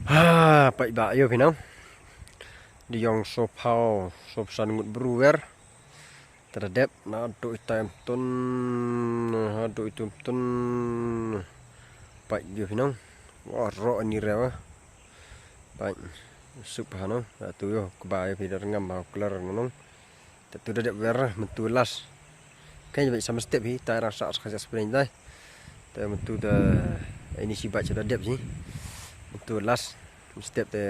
Pak Iba yoพี่น้องdi yong sopao sop sangut bruwer terhadap na do itam tun do itum tun Pak yoพี่น้องwah ro ni rewa Pak subhanallah tu yo kebae pidar ngam mau kelar nong tu dadap wer mentulas kan jadi sama step hi ta rasa saja sebenarnya ta mentu da ini si baca dadap sih mentulas step te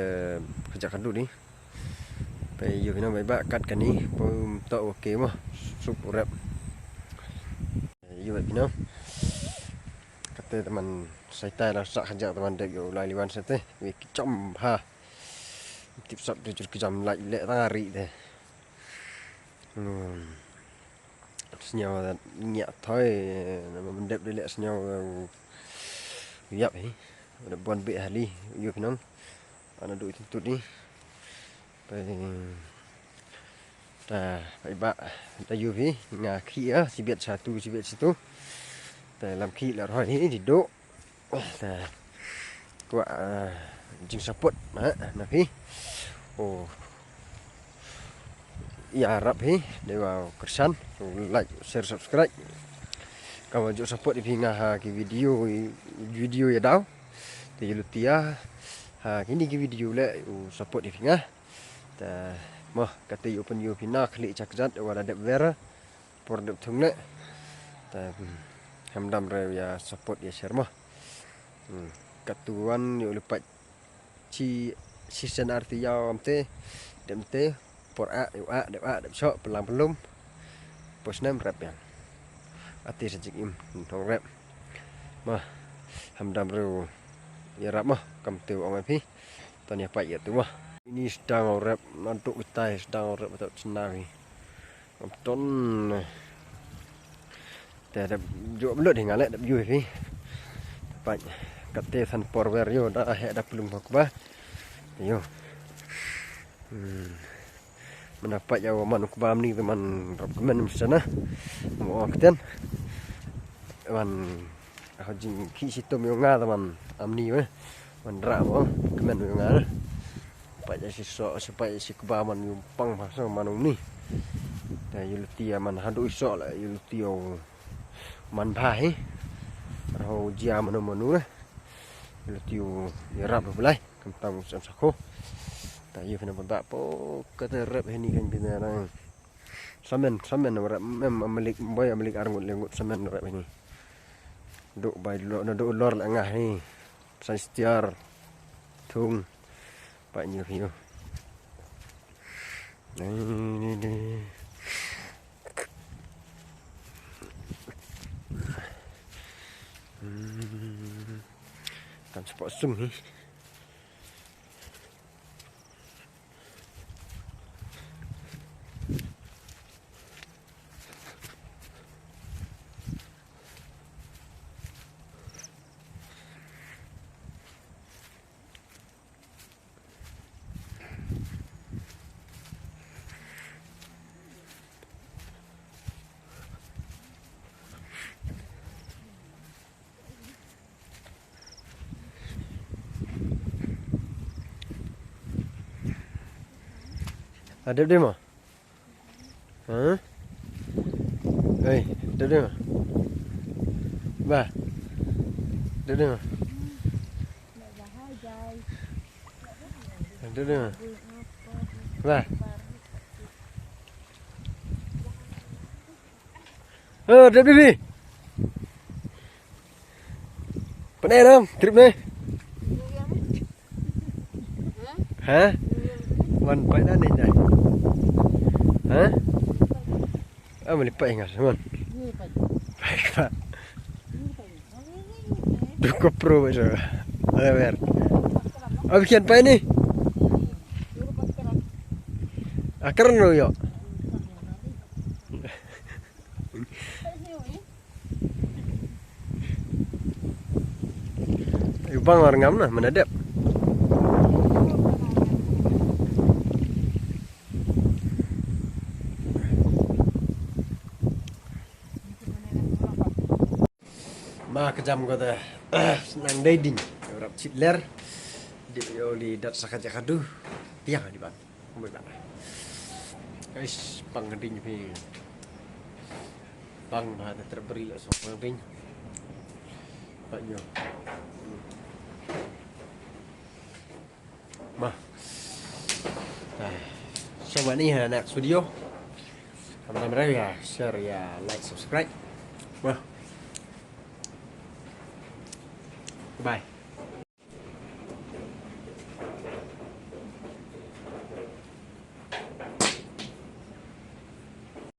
kerja kadu ni bây giờ nó mới bạ cắt cái ní bơm tậu ok mà sụp rep như vậy nó kata teman saya tak rasa kerja teman dek yo lai liwan sete vì trong ha tiếp sắp đi chụp cái jam lại lệ ta hari thế nhau nhẹ thôi mà mình đẹp đi lệ nhau dập ấy được buồn bị hali như thế nó anh đuổi tụt đi vậy bạn ta yêu vì nhà khi á chỉ biết satu chỉ biết situแต่làm khi là hỏi thì độ là quả chừng support mà khi ồ ya rap hi để vào kesan like share subscribe kalau juga support di ngah ki video ya daw thì lutia kini ki video le support di ngah ta mah kata open you pina klik cakjat wala dep vera por dep thungne ta hamdam re ya support ya share mah katuan yo lepat ci season arti yaw amte demte por a dep shop pelang pelum posnem rap yang ati sejik im thong rap mah hamdam re ya rap mah kam tu ong pi tanya pak ya tu mah ini sedang rap mantuk utai sedang rap atau senang tonแต่juga belum dengan lek yu fi pak kate san porwer yo da he da pelum bakba yo mendapat ya man kubam ni teman rap kemen sana mo akten man hajing ki situ yo nga teman amni we man ra mo kemen yo nga supaya si supaya si kebaman yung pang masa manung ni ta yulutia man hadu iso la yulutio man bhai ro jia manu manu yulutio yarap belai kentang sam sakho ta yu fina ba po kata rap ni kan bina rang samen rap mem amalik boy amalik arngut lengut samen rap ni do bai lo do lor la ngah ni san stiar thung Pak nhiều hiểu đây làm sport sung hi ada dia mah ada dia mah bah ada dia mah ada dia mah bah ada bibi penai dong trip ni hả mình phải đến đây này hả mình phải nggak teman baik pak cukup pro aja lebar bikin apa ini akar no yo bang orang ngam nah menadap ma kejam kata senang dating rap chitler Di dat sakat jakadu. Iya di bang. Không bạn. Guys, pangding pi. Bang ada terberi lah sok pangding. Pak yo. Mà Xem bạn đi next video. Teman-teman ya share ya like subscribe. Bye.